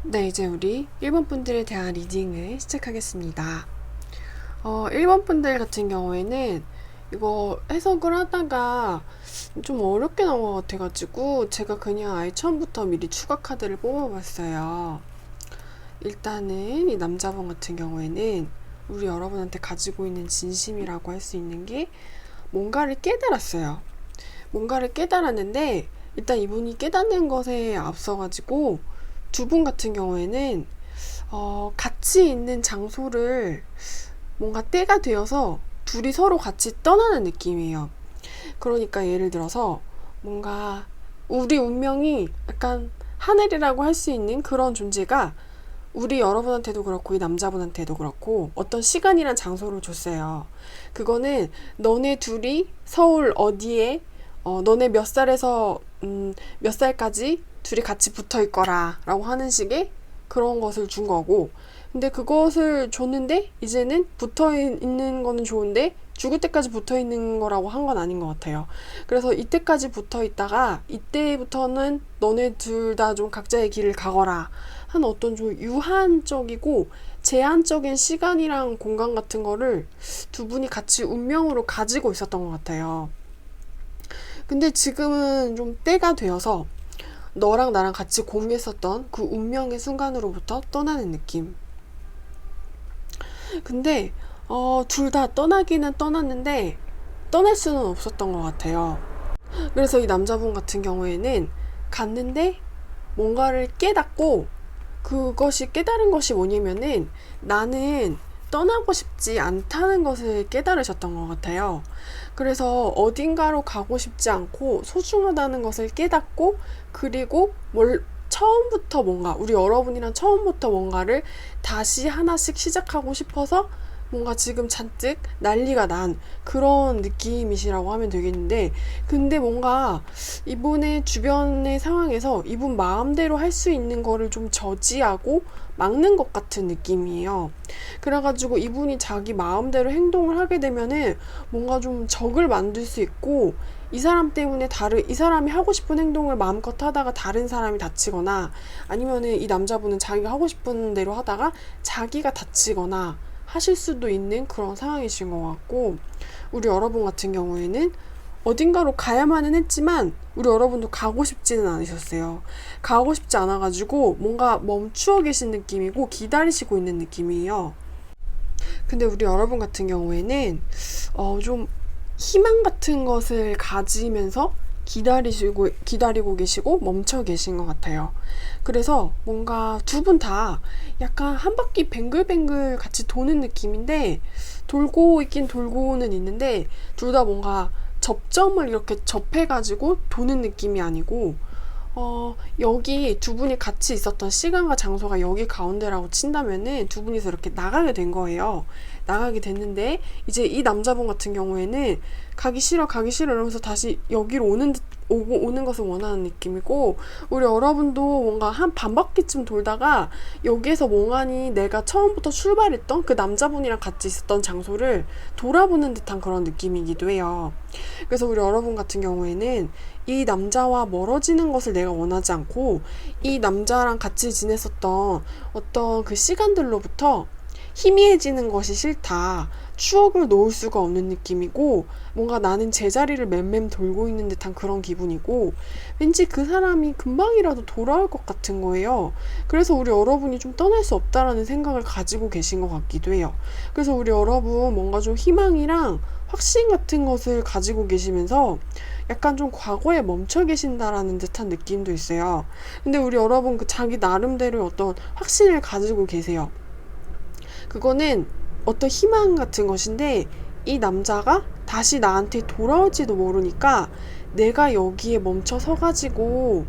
네, 이제 우리 1번 분들에 대한 리딩을 시작하겠습니다. 1번 분들 같은 경우에는 이거 해석을 하다가 좀 어렵게 나온 것 같아가지고 제가 그냥 아예 처음부터 미리 추가 카드를 뽑아봤어요. 일단은 이 남자분 같은 경우에는 우리 여러분한테 가지고 있는 진심이라고 할 수 있는 게 뭔가를 깨달았어요. 뭔가를 깨달았는데 일단 이분이 깨닫는 것에 앞서가지고 두 분 같은 경우에는 같이 있는 장소를 뭔가 때가 되어서 둘이 서로 같이 떠나는 느낌이에요. 그러니까 예를 들어서 뭔가 우리 운명이 약간 하늘이라고 할 수 있는 그런 존재가 우리 여러분한테도 그렇고 이 남자분한테도 그렇고 어떤 시간이란 장소를 줬어요. 그거는 너네 둘이 서울 어디에 너네 몇 살에서 몇 살까지 둘이 같이 붙어 있거라 라고 하는 식의 그런 것을 준 거고, 근데 그것을 줬는데 이제는 붙어 있는 거는 좋은데 죽을 때까지 붙어 있는 거라고 한 건 아닌 것 같아요. 그래서 이때까지 붙어 있다가 이때부터는 너네 둘 다 좀 각자의 길을 가거라 한 어떤 좀 유한적이고 제한적인 시간이랑 공간 같은 거를 두 분이 같이 운명으로 가지고 있었던 것 같아요. 근데 지금은 좀 때가 되어서 너랑 나랑 같이 공유했었던 그 운명의 순간으로부터 떠나는 느낌. 근데 둘 다 떠나기는 떠났는데 떠날 수는 없었던 것 같아요. 그래서 이 남자분 같은 경우에는 갔는데 뭔가를 깨닫고, 그것이 깨달은 것이 뭐냐면은 나는 떠나고 싶지 않다는 것을 깨달으셨던 것 같아요. 그래서 어딘가로 가고 싶지 않고 소중하다는 것을 깨닫고, 그리고 처음부터 뭔가 우리 여러분이랑 처음부터 뭔가를 다시 하나씩 시작하고 싶어서 뭔가 지금 잔뜩 난리가 난 그런 느낌이시라고 하면 되겠는데, 근데 뭔가 이분의 주변의 상황에서 이분 마음대로 할 수 있는 거를 좀 저지하고 막는 것 같은 느낌이에요. 그래가지고 이분이 자기 마음대로 행동을 하게 되면은 뭔가 좀 적을 만들 수 있고, 이 사람 때문에 이 사람이 하고 싶은 행동을 마음껏 하다가 다른 사람이 다치거나, 아니면은 이 남자분은 자기가 하고 싶은 대로 하다가 자기가 다치거나 하실 수도 있는 그런 상황이신 것 같고, 우리 여러분 같은 경우에는 어딘가로 가야만은 했지만 우리 여러분도 가고 싶지는 않으셨어요. 가고 싶지 않아가지고 뭔가 멈추어 계신 느낌이고 기다리시고 있는 느낌이에요. 근데 우리 여러분 같은 경우에는 좀 희망 같은 것을 가지면서 기다리고 계시고 멈춰 계신 것 같아요. 그래서 뭔가 두 분 다 약간 한 바퀴 뱅글뱅글 같이 도는 느낌인데, 돌고 있긴 돌고는 있는데 둘 다 뭔가 접점을 이렇게 접해가지고 도는 느낌이 아니고, 여기 두 분이 같이 있었던 시간과 장소가 여기 가운데라고 친다면은 두 분이서 이렇게 나가게 된 거예요. 나가게 됐는데 이제 이 남자분 같은 경우에는 가기 싫어 이러면서 다시 여기로 오는 것을 원하는 느낌이고, 우리 여러분도 뭔가 한 반바퀴쯤 돌다가 여기에서 몽환이 내가 처음부터 출발했던 그 남자분이랑 같이 있었던 장소를 돌아보는 듯한 그런 느낌이기도 해요. 그래서 우리 여러분 같은 경우에는 이 남자와 멀어지는 것을 내가 원하지 않고 이 남자랑 같이 지냈었던 어떤 그 시간들로부터 희미해지는 것이 싫다. 추억을 놓을 수가 없는 느낌이고, 뭔가 나는 제자리를 맴맴 돌고 있는 듯한 그런 기분이고, 왠지 그 사람이 금방이라도 돌아올 것 같은 거예요. 그래서 우리 여러분이 좀 떠날 수 없다라는 생각을 가지고 계신 것 같기도 해요. 그래서 우리 여러분 뭔가 좀 희망이랑 확신 같은 것을 가지고 계시면서 약간 좀 과거에 멈춰 계신다라는 듯한 느낌도 있어요. 근데 우리 여러분 그 자기 나름대로 어떤 확신을 가지고 계세요. 그거는 어떤 희망 같은 것인데, 이 남자가 다시 나한테 돌아올지도 모르니까 내가 여기에 멈춰 서가지고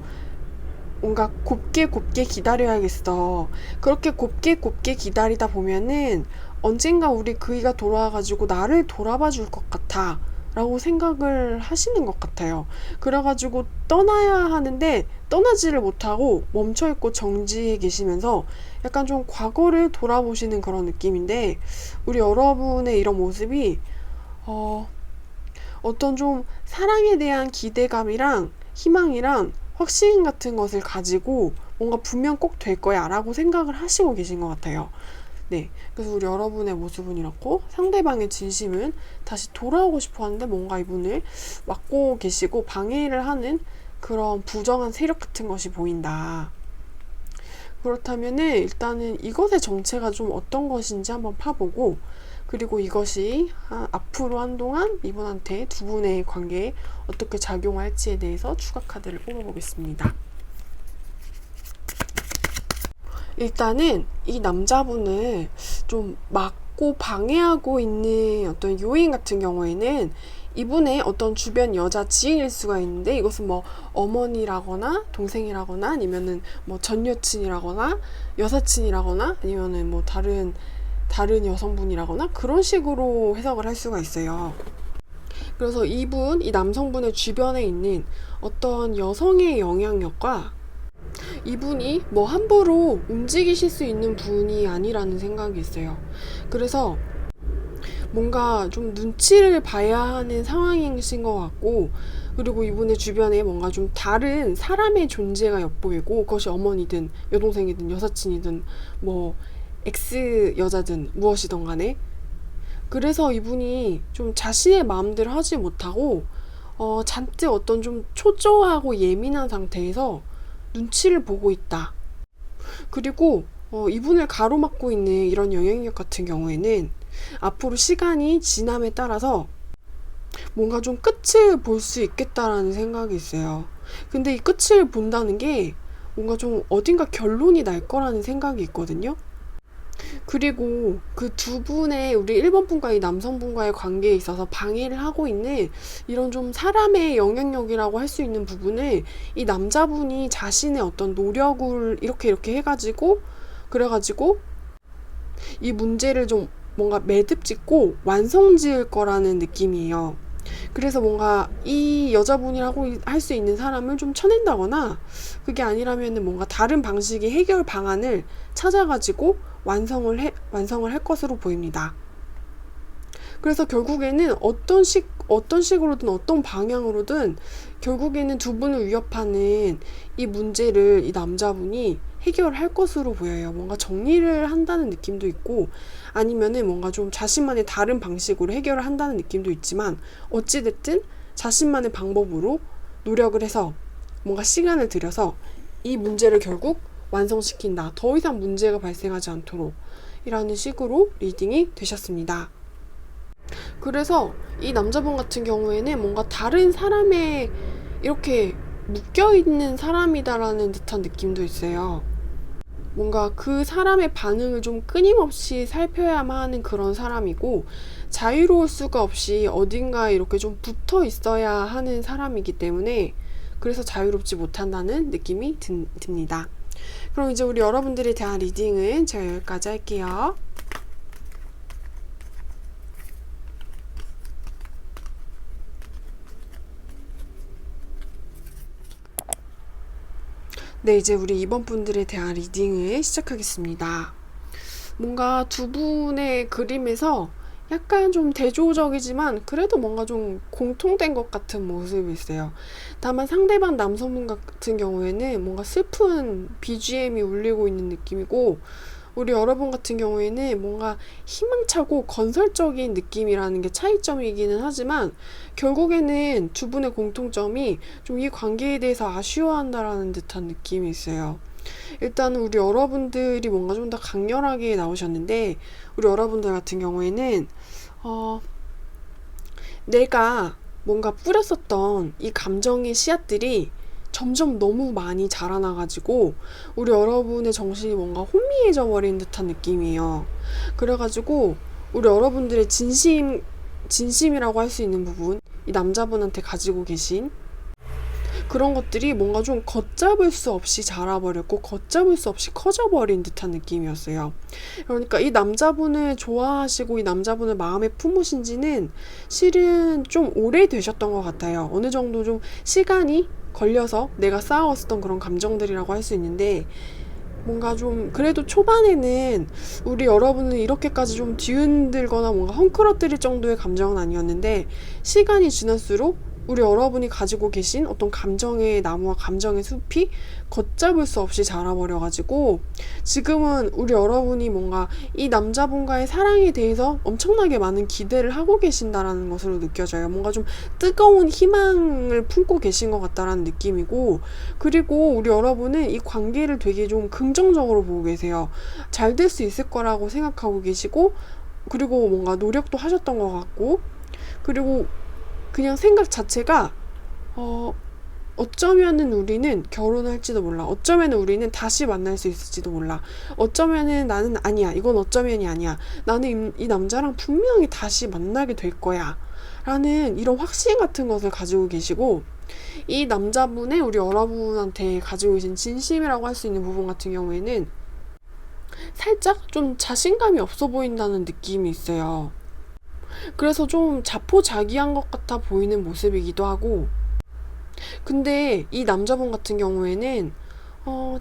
뭔가 곱게 곱게 기다려야겠어. 그렇게 곱게 곱게 기다리다 보면은 언젠가 우리 그이가 돌아와가지고 나를 돌아봐 줄 것 같아 라고 생각을 하시는 것 같아요. 그래가지고 떠나야 하는데 떠나지를 못하고 멈춰있고 정지해 계시면서 약간 좀 과거를 돌아보시는 그런 느낌인데, 우리 여러분의 이런 모습이 어, 어떤 좀 사랑에 대한 기대감이랑 희망이랑 확신 같은 것을 가지고 뭔가 분명 꼭 될 거야 라고 생각을 하시고 계신 것 같아요. 네, 그래서 우리 여러분의 모습은 이렇고 상대방의 진심은 다시 돌아오고 싶어 하는데 뭔가 이분을 막고 계시고 방해를 하는 그런 부정한 세력 같은 것이 보인다. 그렇다면은 일단은 이것의 정체가 좀 어떤 것인지 한번 파보고, 그리고 이것이 앞으로 한동안 이분한테 두 분의 관계에 어떻게 작용할지에 대해서 추가 카드를 뽑아보겠습니다. 일단은 이 남자분을 좀 막고 방해하고 있는 어떤 요인 같은 경우에는 이분의 어떤 주변 여자 지인일 수가 있는데, 이것은 뭐 어머니라거나 동생이라거나 아니면은 뭐 전 여친이라거나 여사친이라거나 아니면은 뭐 다른 여성분이라거나 그런 식으로 해석을 할 수가 있어요. 그래서 이 남성분의 주변에 있는 어떤 여성의 영향력과 이분이 뭐 함부로 움직이실 수 있는 분이 아니라는 생각이 있어요. 그래서 뭔가 좀 눈치를 봐야 하는 상황이신 것 같고, 그리고 이분의 주변에 뭔가 좀 다른 사람의 존재가 엿보이고, 그것이 어머니든 여동생이든 여사친이든 뭐 X 여자든 무엇이든 간에, 그래서 이분이 좀 자신의 마음대로 하지 못하고 잔뜩 어떤 좀 초조하고 예민한 상태에서 눈치를 보고 있다. 그리고 이분을 가로막고 있는 이런 영향력 같은 경우에는 앞으로 시간이 지남에 따라서 뭔가 좀 끝을 볼 수 있겠다라는 생각이 있어요. 근데 이 끝을 본다는 게 뭔가 좀 어딘가 결론이 날 거라는 생각이 있거든요. 그리고 그 두 분의 우리 1번 분과 이 남성분과의 관계에 있어서 방해를 하고 있는 이런 좀 사람의 영향력이라고 할 수 있는 부분을 이 남자분이 자신의 어떤 노력을 이렇게 해가지고 그래가지고 이 문제를 좀 뭔가 매듭 짓고 완성 지을 거라는 느낌이에요. 그래서 뭔가 이 여자분이라고 할 수 있는 사람을 좀 쳐낸다거나, 그게 아니라면 뭔가 다른 방식의 해결 방안을 찾아가지고 완성을 할 것으로 보입니다. 그래서 결국에는 어떤 식으로든 어떤 방향으로든 결국에는 두 분을 위협하는 이 문제를 이 남자분이 해결할 것으로 보여요. 뭔가 정리를 한다는 느낌도 있고, 아니면은 뭔가 좀 자신만의 다른 방식으로 해결을 한다는 느낌도 있지만, 어찌됐든 자신만의 방법으로 노력을 해서 뭔가 시간을 들여서 이 문제를 결국 완성시킨다. 더 이상 문제가 발생하지 않도록 이라는 식으로 리딩이 되셨습니다. 그래서 이 남자분 같은 경우에는 뭔가 다른 사람에 이렇게 묶여있는 사람이다라는 듯한 느낌도 있어요. 뭔가 그 사람의 반응을 좀 끊임없이 살펴야만 하는 그런 사람이고, 자유로울 수가 없이 어딘가에 이렇게 좀 붙어 있어야 하는 사람이기 때문에 그래서 자유롭지 못한다는 느낌이 듭니다. 그럼 이제 우리 여러분들에 대한 리딩은 제가 여기까지 할게요. 네, 이제 우리 이번 분들에 대한 리딩을 시작하겠습니다. 뭔가 두 분의 그림에서 약간 좀 대조적이지만 그래도 뭔가 좀 공통된 것 같은 모습이 있어요. 다만 상대방 남성분 같은 경우에는 뭔가 슬픈 BGM이 울리고 있는 느낌이고, 우리 여러분 같은 경우에는 뭔가 희망차고 건설적인 느낌이라는 게 차이점이기는 하지만, 결국에는 두 분의 공통점이 좀 이 관계에 대해서 아쉬워한다라는 듯한 느낌이 있어요. 일단은 우리 여러분들이 뭔가 좀 더 강렬하게 나오셨는데, 우리 여러분들 같은 경우에는 내가 뭔가 뿌렸었던 이 감정의 씨앗들이 점점 너무 많이 자라나가지고 우리 여러분의 정신이 뭔가 혼미해져 버린 듯한 느낌이에요. 그래가지고 우리 여러분들의 진심이라고 할 수 있는 부분, 이 남자분한테 가지고 계신 그런 것들이 뭔가 좀 걷잡을 수 없이 자라버렸고 걷잡을 수 없이 커져버린 듯한 느낌이었어요. 그러니까 이 남자분을 좋아하시고 이 남자분을 마음에 품으신 지는 실은 좀 오래되셨던 것 같아요. 어느 정도 좀 시간이 걸려서 내가 쌓아왔었던 그런 감정들이라고 할 수 있는데, 뭔가 좀 그래도 초반에는 우리 여러분은 이렇게까지 좀 뒤흔들거나 뭔가 헝클어뜨릴 정도의 감정은 아니었는데, 시간이 지날수록 우리 여러분이 가지고 계신 어떤 감정의 나무와 감정의 숲이 걷잡을 수 없이 자라버려가지고 지금은 우리 여러분이 뭔가 이 남자분과의 사랑에 대해서 엄청나게 많은 기대를 하고 계신다라는 것으로 느껴져요. 뭔가 좀 뜨거운 희망을 품고 계신 것 같다라는 느낌이고, 그리고 우리 여러분은 이 관계를 되게 좀 긍정적으로 보고 계세요. 잘 될 수 있을 거라고 생각하고 계시고, 그리고 뭔가 노력도 하셨던 것 같고, 그리고 그냥 생각 자체가 어쩌면은 우리는 결혼할지도 몰라. 어쩌면은 우리는 다시 만날 수 있을지도 몰라. 어쩌면은 나는 아니야. 이건 어쩌면이 아니야. 나는 이 남자랑 분명히 다시 만나게 될 거야. 라는 이런 확신 같은 것을 가지고 계시고, 이 남자분의 우리 여러분한테 가지고 계신 진심이라고 할 수 있는 부분 같은 경우에는 살짝 좀 자신감이 없어 보인다는 느낌이 있어요. 그래서 좀 자포자기한 것 같아 보이는 모습이기도 하고, 근데 이 남자분 같은 경우에는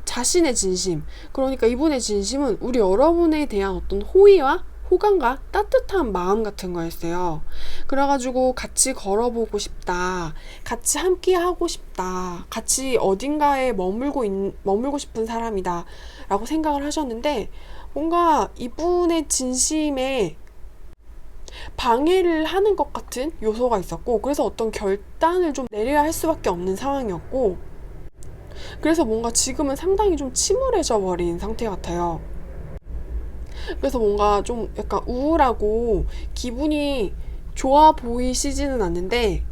자신의 진심, 그러니까 이분의 진심은 우리 여러분에 대한 어떤 호의와 호감과 따뜻한 마음 같은 거였어요. 그래가지고 같이 걸어보고 싶다, 같이 함께 하고 싶다, 같이 어딘가에 머물고 싶은 사람이다 라고 생각을 하셨는데, 뭔가 이분의 진심에 방해를 하는 것 같은 요소가 있었고, 그래서 어떤 결단을 좀 내려야 할 수밖에 없는 상황이었고, 그래서 뭔가 지금은 상당히 좀 침울해져 버린 상태 같아요. 그래서 뭔가 좀 약간 우울하고 기분이 좋아 보이시지는 않는데,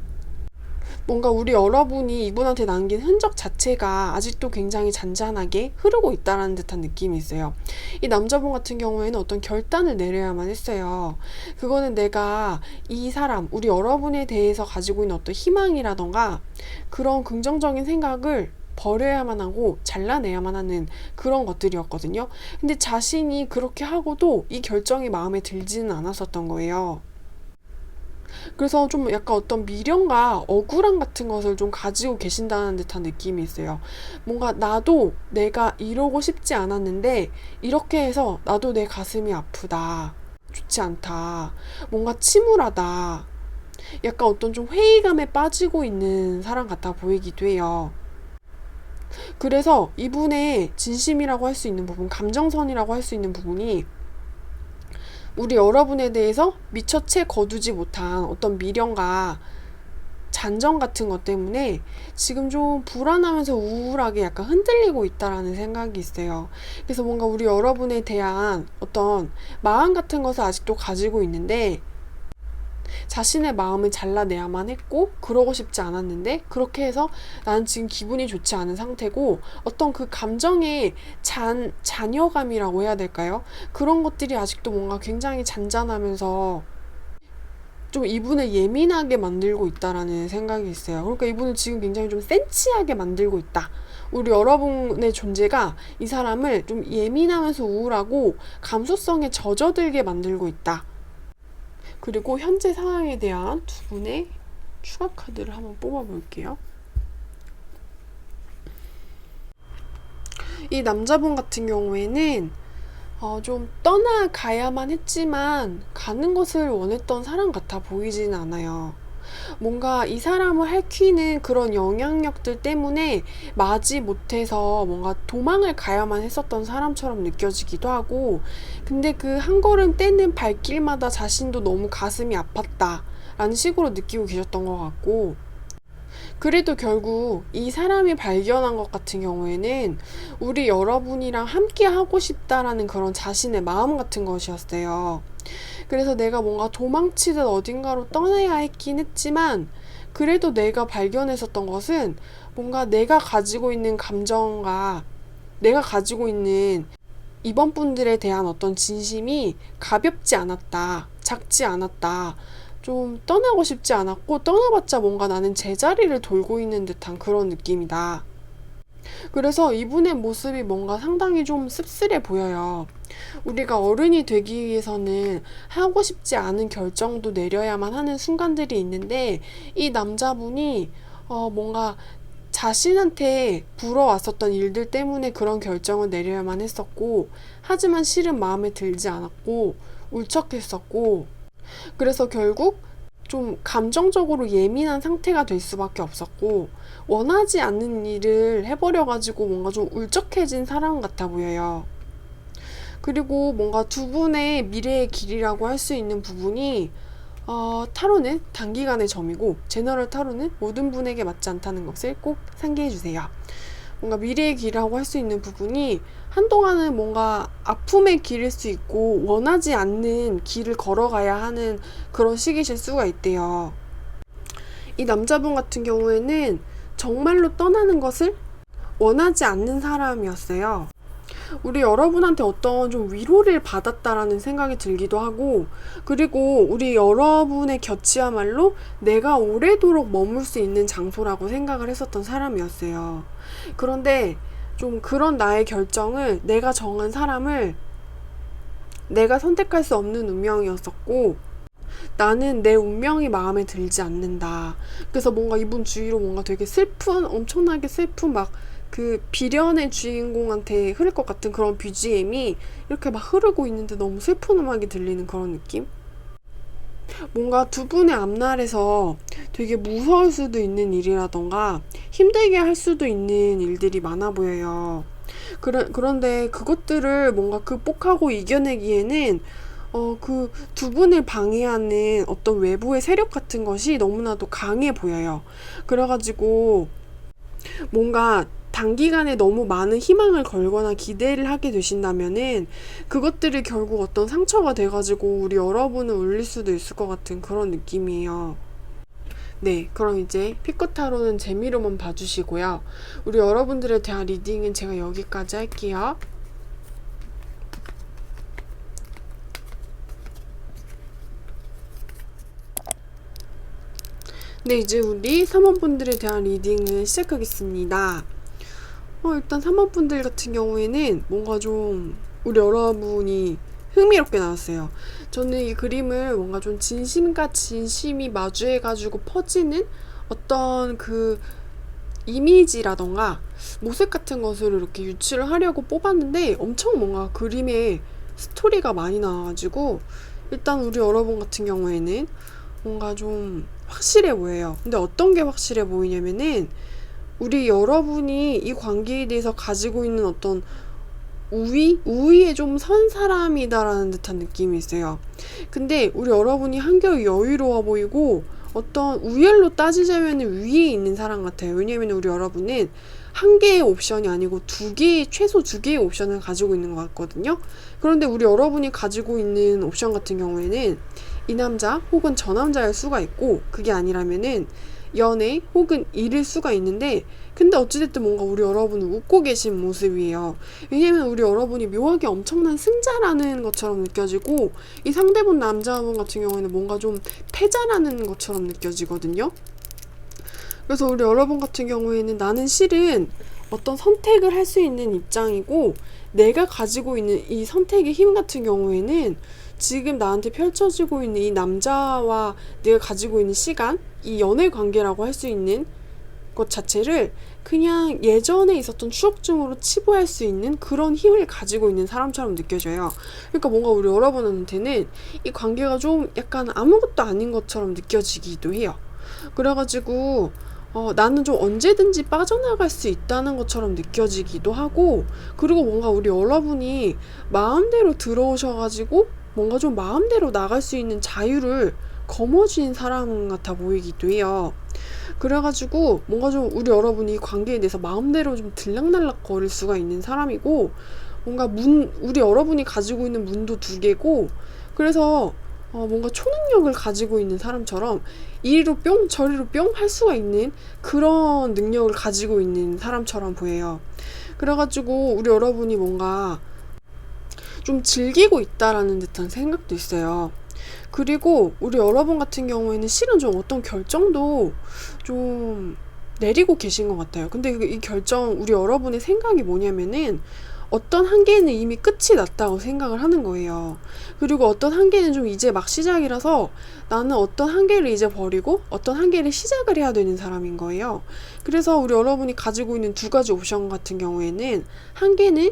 뭔가 우리 여러분이 이분한테 남긴 흔적 자체가 아직도 굉장히 잔잔하게 흐르고 있다라는 듯한 느낌이 있어요. 이 남자분 같은 경우에는 어떤 결단을 내려야만 했어요. 그거는 내가 이 사람, 우리 여러분에 대해서 가지고 있는 어떤 희망이라던가 그런 긍정적인 생각을 버려야만 하고 잘라내야만 하는 그런 것들이었거든요. 근데 자신이 그렇게 하고도 이 결정이 마음에 들지는 않았었던 거예요. 그래서 좀 약간 어떤 미련과 억울함 같은 것을 좀 가지고 계신다는 듯한 느낌이 있어요. 뭔가 나도 내가 이러고 싶지 않았는데 이렇게 해서 나도 내 가슴이 아프다, 좋지 않다, 뭔가 침울하다, 약간 어떤 좀 회의감에 빠지고 있는 사람 같아 보이기도 해요. 그래서 이분의 진심이라고 할 수 있는 부분, 감정선이라고 할 수 있는 부분이 우리 여러분에 대해서 미처 채 거두지 못한 어떤 미련과 잔정 같은 것 때문에 지금 좀 불안하면서 우울하게 약간 흔들리고 있다라는 생각이 있어요. 그래서 뭔가 우리 여러분에 대한 어떤 마음 같은 것을 아직도 가지고 있는데, 자신의 마음을 잘라내야만 했고 그러고 싶지 않았는데 그렇게 해서 나는 지금 기분이 좋지 않은 상태고, 어떤 그 감정의 잔여감이라고 해야 될까요? 그런 것들이 아직도 뭔가 굉장히 잔잔하면서 좀 이분을 예민하게 만들고 있다라는 생각이 있어요. 그러니까 이분은 지금 굉장히 좀 센치하게 만들고 있다. 우리 여러분의 존재가 이 사람을 좀 예민하면서 우울하고 감수성에 젖어들게 만들고 있다. 그리고 현재 상황에 대한 두 분의 추가 카드를 한번 뽑아볼게요. 이 남자분 같은 경우에는 좀 떠나가야만 했지만 가는 것을 원했던 사람 같아 보이지는 않아요. 뭔가 이 사람을 핥히는 그런 영향력들 때문에 마지 못해서 뭔가 도망을 가야만 했었던 사람처럼 느껴지기도 하고, 근데 그 한 걸음 떼는 발길마다 자신도 너무 가슴이 아팠다 라는 식으로 느끼고 계셨던 것 같고, 그래도 결국 이 사람이 발견한 것 같은 경우에는 우리 여러분이랑 함께 하고 싶다라는 그런 자신의 마음 같은 것이었어요. 그래서 내가 뭔가 도망치듯 어딘가로 떠나야 했긴 했지만, 그래도 내가 발견했었던 것은 뭔가 내가 가지고 있는 감정과 내가 가지고 있는 이번 분들에 대한 어떤 진심이 가볍지 않았다, 작지 않았다, 좀 떠나고 싶지 않았고, 떠나봤자 뭔가 나는 제자리를 돌고 있는 듯한 그런 느낌이다. 그래서 이분의 모습이 뭔가 상당히 좀 씁쓸해 보여요. 우리가 어른이 되기 위해서는 하고 싶지 않은 결정도 내려야만 하는 순간들이 있는데, 이 남자분이 뭔가 자신한테 불어왔었던 일들 때문에 그런 결정을 내려야만 했었고, 하지만 실은 마음에 들지 않았고 울적했었고, 그래서 결국 좀 감정적으로 예민한 상태가 될 수밖에 없었고, 원하지 않는 일을 해버려가지고 뭔가 좀 울적해진 사람 같아 보여요. 그리고 뭔가 두 분의 미래의 길이라고 할 수 있는 부분이, 타로는 단기간의 점이고 제너럴 타로는 모든 분에게 맞지 않다는 것을 꼭 상기해 주세요. 뭔가 미래의 길이라고 할 수 있는 부분이 한동안은 뭔가 아픔의 길일 수 있고 원하지 않는 길을 걸어가야 하는 그런 시기실 수가 있대요. 이 남자분 같은 경우에는 정말로 떠나는 것을 원하지 않는 사람이었어요. 우리 여러분한테 어떤 좀 위로를 받았다라는 생각이 들기도 하고, 그리고 우리 여러분의 곁이야말로 내가 오래도록 머물 수 있는 장소라고 생각을 했었던 사람이었어요. 그런데 좀 그런 나의 결정을, 내가 정한 사람을 내가 선택할 수 없는 운명이었었고, 나는 내 운명이 마음에 들지 않는다. 그래서 뭔가 이분 주위로 뭔가 되게 슬픈, 엄청나게 슬픈 막 그 비련의 주인공한테 흐를 것 같은 그런 BGM이 이렇게 막 흐르고 있는데 너무 슬픈 음악이 들리는 그런 느낌? 뭔가 두 분의 앞날에서 되게 무서울 수도 있는 일이라던가 힘들게 할 수도 있는 일들이 많아 보여요. 그런데 그것들을 뭔가 극복하고 이겨내기에는 그 두 분을 방해하는 어떤 외부의 세력 같은 것이 너무나도 강해 보여요. 그래가지고 뭔가 단기간에 너무 많은 희망을 걸거나 기대를 하게 되신다면은 그것들이 결국 어떤 상처가 돼가지고 우리 여러분을 울릴 수도 있을 것 같은 그런 느낌이에요. 네, 그럼 이제 피코타로는 재미로만 봐주시고요. 우리 여러분들에 대한 리딩은 제가 여기까지 할게요. 네, 이제 우리 3번분들에 대한 리딩을 시작하겠습니다. 일단 3번분들 같은 경우에는 뭔가 좀 우리 여러분이 흥미롭게 나왔어요. 저는 이 그림을 뭔가 좀 진심과 진심이 마주해가지고 퍼지는 어떤 그 이미지라던가 모습 같은 것을 이렇게 유출을 하려고 뽑았는데 엄청 뭔가 그림에 스토리가 많이 나와가지고 일단 우리 여러분 같은 경우에는 뭔가 좀 확실해 보여요. 근데 어떤 게 확실해 보이냐면은 우리 여러분이 이 관계에 대해서 가지고 있는 어떤 우위에 좀 선 사람이다라는 듯한 느낌이 있어요. 근데 우리 여러분이 한결 여유로워 보이고 어떤 우열로 따지자면 위에 있는 사람 같아요. 왜냐면 우리 여러분은 한 개의 옵션이 아니고 최소 두 개의 옵션을 가지고 있는 것 같거든요. 그런데 우리 여러분이 가지고 있는 옵션 같은 경우에는 이 남자 혹은 저 남자일 수가 있고, 그게 아니라면은 연애 혹은 일일 수가 있는데, 근데 어찌됐든 뭔가 우리 여러분은 웃고 계신 모습이에요. 왜냐면 우리 여러분이 묘하게 엄청난 승자라는 것처럼 느껴지고, 이 상대분 남자분 같은 경우에는 뭔가 좀 패자라는 것처럼 느껴지거든요. 그래서 우리 여러분 같은 경우에는 나는 실은 어떤 선택을 할 수 있는 입장이고, 내가 가지고 있는 이 선택의 힘 같은 경우에는 지금 나한테 펼쳐지고 있는 이 남자와 내가 가지고 있는 시간, 이 연애 관계라고 할 수 있는 것 자체를 그냥 예전에 있었던 추억 중으로 치부할 수 있는 그런 힘을 가지고 있는 사람처럼 느껴져요. 그러니까 뭔가 우리 여러분한테는 이 관계가 좀 약간 아무것도 아닌 것처럼 느껴지기도 해요. 그래가지고 나는 좀 언제든지 빠져나갈 수 있다는 것처럼 느껴지기도 하고, 그리고 뭔가 우리 여러분이 마음대로 들어오셔가지고 뭔가 좀 마음대로 나갈 수 있는 자유를 거머쥔 사람 같아 보이기도 해요. 그래가지고 뭔가 좀 우리 여러분이 관계에 대해서 마음대로 좀 들락날락 거릴 수가 있는 사람이고, 뭔가 우리 여러분이 가지고 있는 문도 두 개고, 그래서 뭔가 초능력을 가지고 있는 사람처럼 이리로 뿅 저리로 뿅 할 수가 있는 그런 능력을 가지고 있는 사람처럼 보여요. 그래가지고 우리 여러분이 뭔가 좀 즐기고 있다라는 듯한 생각도 있어요. 그리고 우리 여러분 같은 경우에는 실은 좀 어떤 결정도 좀 내리고 계신 것 같아요. 근데 이 결정, 우리 여러분의 생각이 뭐냐면은 어떤 한계는 이미 끝이 났다고 생각을 하는 거예요. 그리고 어떤 한계는 좀 이제 막 시작이라서 나는 어떤 한계를 이제 버리고 어떤 한계를 시작을 해야 되는 사람인 거예요. 그래서 우리 여러분이 가지고 있는 두 가지 옵션 같은 경우에는, 한계는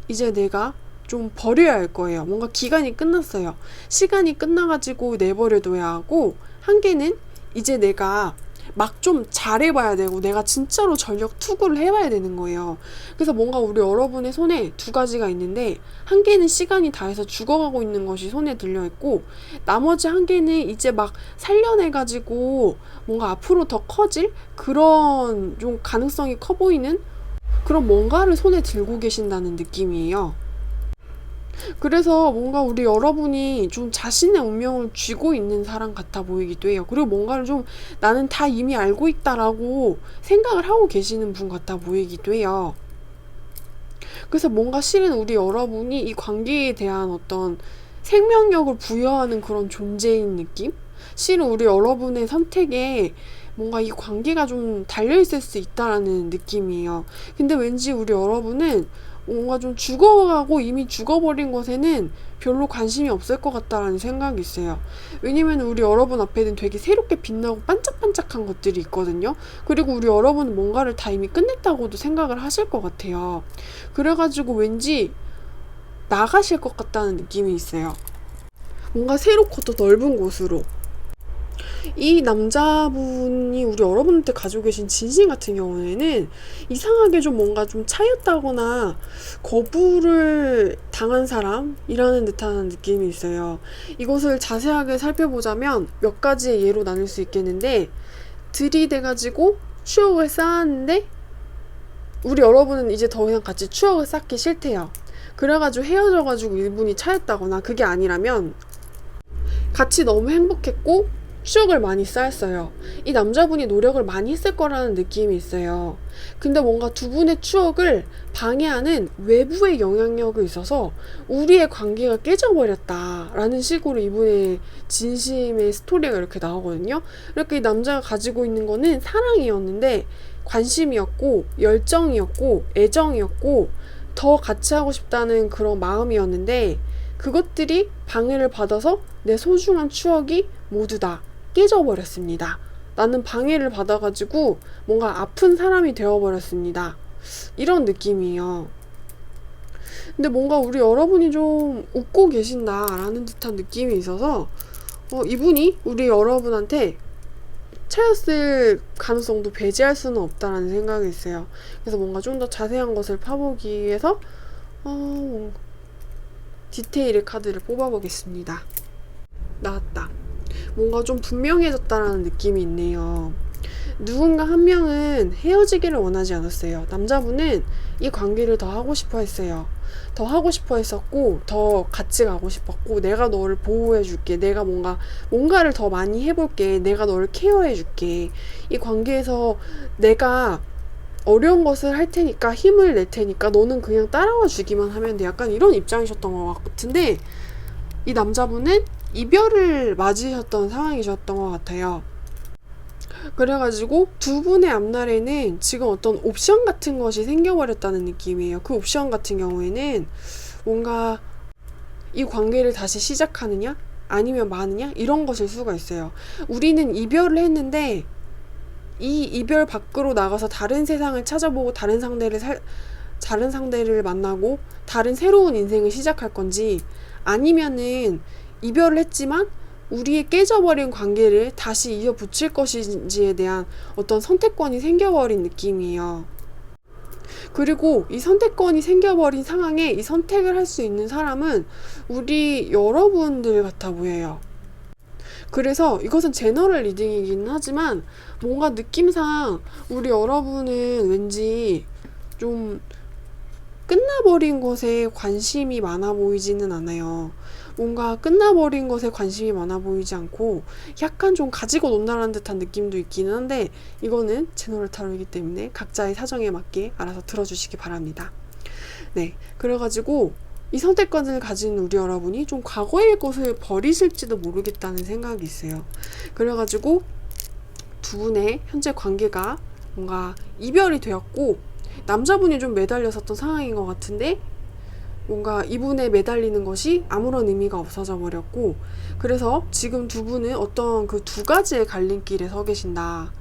이제 내가 좀 버려야 할 거예요. 뭔가 기간이 끝났어요. 시간이 끝나가지고 내버려둬야 하고, 한계는 이제 내가 막 좀 잘해봐야 되고 내가 진짜로 전력 투구를 해봐야 되는 거예요. 그래서 뭔가 우리 여러분의 손에 두 가지가 있는데, 한 개는 시간이 다해서 죽어가고 있는 것이 손에 들려있고, 나머지 한 개는 이제 막 살려내가지고 뭔가 앞으로 더 커질 그런 좀 가능성이 커 보이는 그런 뭔가를 손에 들고 계신다는 느낌이에요. 그래서 뭔가 우리 여러분이 좀 자신의 운명을 쥐고 있는 사람 같아 보이기도 해요. 그리고 뭔가를 좀 나는 다 이미 알고 있다라고 생각을 하고 계시는 분 같아 보이기도 해요. 그래서 뭔가 실은 우리 여러분이 이 관계에 대한 어떤 생명력을 부여하는 그런 존재인 느낌? 실은 우리 여러분의 선택에 뭔가 이 관계가 좀 달려있을 수 있다라는 느낌이에요. 근데 왠지 우리 여러분은 뭔가 좀 죽어가고 이미 죽어버린 것에는 별로 관심이 없을 것 같다라는 생각이 있어요. 왜냐면 우리 여러분 앞에는 되게 새롭게 빛나고 반짝반짝한 것들이 있거든요. 그리고 우리 여러분은 뭔가를 다 이미 끝냈다고도 생각을 하실 것 같아요. 그래가지고 왠지 나가실 것 같다는 느낌이 있어요. 뭔가 새롭고 더 넓은 곳으로. 이 남자분이 우리 여러분한테 가지고 계신 진심 같은 경우에는 이상하게 좀 뭔가 좀 차였다거나 거부를 당한 사람이라는 듯한 느낌이 있어요. 이것을 자세하게 살펴보자면 몇 가지의 예로 나눌 수 있겠는데, 들이대가지고 추억을 쌓았는데 우리 여러분은 이제 더 이상 같이 추억을 쌓기 싫대요. 그래가지고 헤어져가지고 이분이 차였다거나, 그게 아니라면 같이 너무 행복했고 추억을 많이 쌓았어요. 이 남자분이 노력을 많이 했을 거라는 느낌이 있어요. 근데 뭔가 두 분의 추억을 방해하는 외부의 영향력이 있어서 우리의 관계가 깨져버렸다라는 식으로 이분의 진심의 스토리가 이렇게 나오거든요. 이렇게 이 남자가 가지고 있는 거는 사랑이었는데, 관심이었고 열정이었고 애정이었고 더 같이 하고 싶다는 그런 마음이었는데, 그것들이 방해를 받아서 내 소중한 추억이 모두 다 깨져버렸습니다. 나는 방해를 받아가지고 뭔가 아픈 사람이 되어버렸습니다. 이런 느낌이에요. 근데 뭔가 우리 여러분이 좀 웃고 계신다라는 듯한 느낌이 있어서 이분이 우리 여러분한테 차였을 가능성도 배제할 수는 없다라는 생각이 있어요. 그래서 뭔가 좀 더 자세한 것을 파보기 위해서 디테일의 카드를 뽑아보겠습니다. 나왔다. 뭔가 좀 분명해졌다라는 느낌이 있네요. 누군가 한 명은 헤어지기를 원하지 않았어요. 남자분은 이 관계를 더 하고 싶어 했어요. 더 하고 싶어 했었고, 더 같이 가고 싶었고, 내가 너를 보호해줄게. 내가 뭔가를 더 많이 해볼게. 내가 너를 케어해줄게. 이 관계에서 내가 어려운 것을 할 테니까, 힘을 낼 테니까 너는 그냥 따라와 주기만 하면 돼. 약간 이런 입장이셨던 것 같은데, 이 남자분은 이별을 맞으셨던 상황이셨던 것 같아요. 그래가지고 두 분의 앞날에는 지금 어떤 옵션 같은 것이 생겨버렸다는 느낌이에요. 그 옵션 같은 경우에는 뭔가 이 관계를 다시 시작하느냐 아니면 마느냐 이런 것일 수가 있어요. 우리는 이별을 했는데 이 이별 밖으로 나가서 다른 세상을 찾아보고 다른 상대를 만나고 다른 새로운 인생을 시작할 건지, 아니면은 이별을 했지만 우리의 깨져버린 관계를 다시 이어붙일 것인지에 대한 어떤 선택권이 생겨버린 느낌이에요. 그리고 이 선택권이 생겨버린 상황에 이 선택을 할 수 있는 사람은 우리 여러분들 같아 보여요. 그래서 이것은 제너럴 리딩이긴 하지만 뭔가 느낌상 우리 여러분은 왠지 좀 끝나버린 것에 관심이 많아 보이지는 않아요. 뭔가 끝나버린 것에 관심이 많아 보이지 않고 약간 좀 가지고 논다라는 듯한 느낌도 있기는 한데, 이거는 제너럴 타로이기 때문에 각자의 사정에 맞게 알아서 들어주시기 바랍니다. 네, 그래가지고 이 선택권을 가진 우리 여러분이 좀 과거의 것을 버리실지도 모르겠다는 생각이 있어요. 그래가지고 두 분의 현재 관계가 뭔가 이별이 되었고, 남자분이 좀 매달렸었던 상황인 것 같은데 뭔가 이분에 매달리는 것이 아무런 의미가 없어져 버렸고, 그래서 지금 두 분은 어떤 그 두 가지의 갈림길에 서 계신다.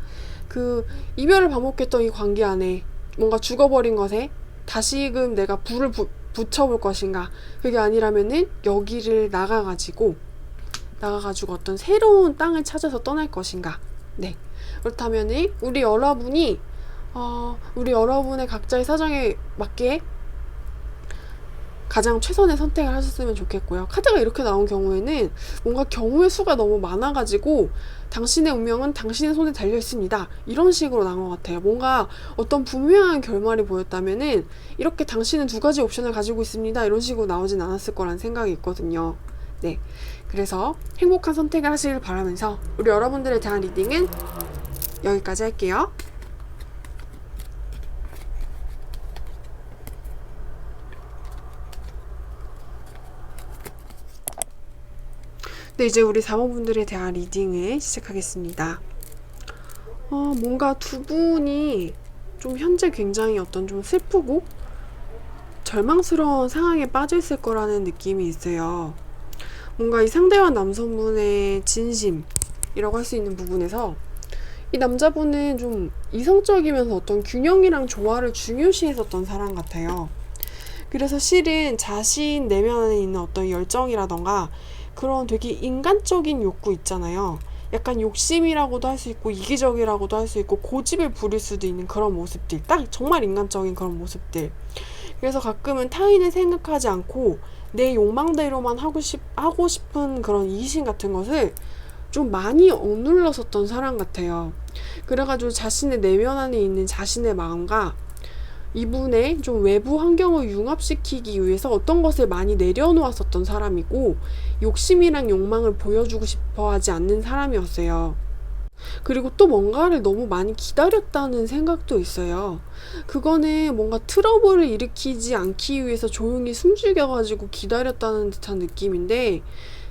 그 이별을 반복했던 이 관계 안에 뭔가 죽어버린 것에 다시금 내가 불을 붙여볼 것인가, 그게 아니라면은 여기를 나가가지고 나가가지고 어떤 새로운 땅을 찾아서 떠날 것인가. 네. 그렇다면 우리 여러분이 우리 여러분의 각자의 사정에 맞게 가장 최선의 선택을 하셨으면 좋겠고요. 카드가 이렇게 나온 경우에는 뭔가 경우의 수가 너무 많아가지고 당신의 운명은 당신의 손에 달려 있습니다. 이런 식으로 나온 것 같아요. 뭔가 어떤 분명한 결말이 보였다면은 이렇게 당신은 두 가지 옵션을 가지고 있습니다. 이런 식으로 나오진 않았을 거란 생각이 있거든요. 네. 그래서 행복한 선택을 하시길 바라면서 우리 여러분들에 대한 리딩은 여기까지 할게요. 네, 이제 우리 4번 분들에 대한 리딩을 시작하겠습니다. 뭔가 두 분이 좀 현재 굉장히 어떤 좀 슬프고 절망스러운 상황에 빠져 있을 거라는 느낌이 있어요. 뭔가 이 상대방 남성분의 진심이라고 할 수 있는 부분에서 이 남자분은 좀 이성적이면서 어떤 균형이랑 조화를 중요시했었던 사람 같아요. 그래서 실은 자신 내면 안에 있는 어떤 열정이라던가 그런 되게 인간적인 욕구 있잖아요. 약간 욕심이라고도 할 수 있고 이기적이라고도 할 수 있고 고집을 부릴 수도 있는 그런 모습들, 딱 정말 인간적인 그런 모습들. 그래서 가끔은 타인을 생각하지 않고 내 욕망대로만 하고 싶은 그런 이기심 같은 것을 좀 많이 억눌렀었던 사람 같아요. 그래가지고 자신의 내면 안에 있는 자신의 마음과 이분의 좀 외부 환경을 융합시키기 위해서 어떤 것을 많이 내려놓았었던 사람이고 욕심이랑 욕망을 보여주고 싶어 하지 않는 사람이었어요. 그리고 또 뭔가를 너무 많이 기다렸다는 생각도 있어요. 그거는 뭔가 트러블을 일으키지 않기 위해서 조용히 숨죽여가지고 기다렸다는 듯한 느낌인데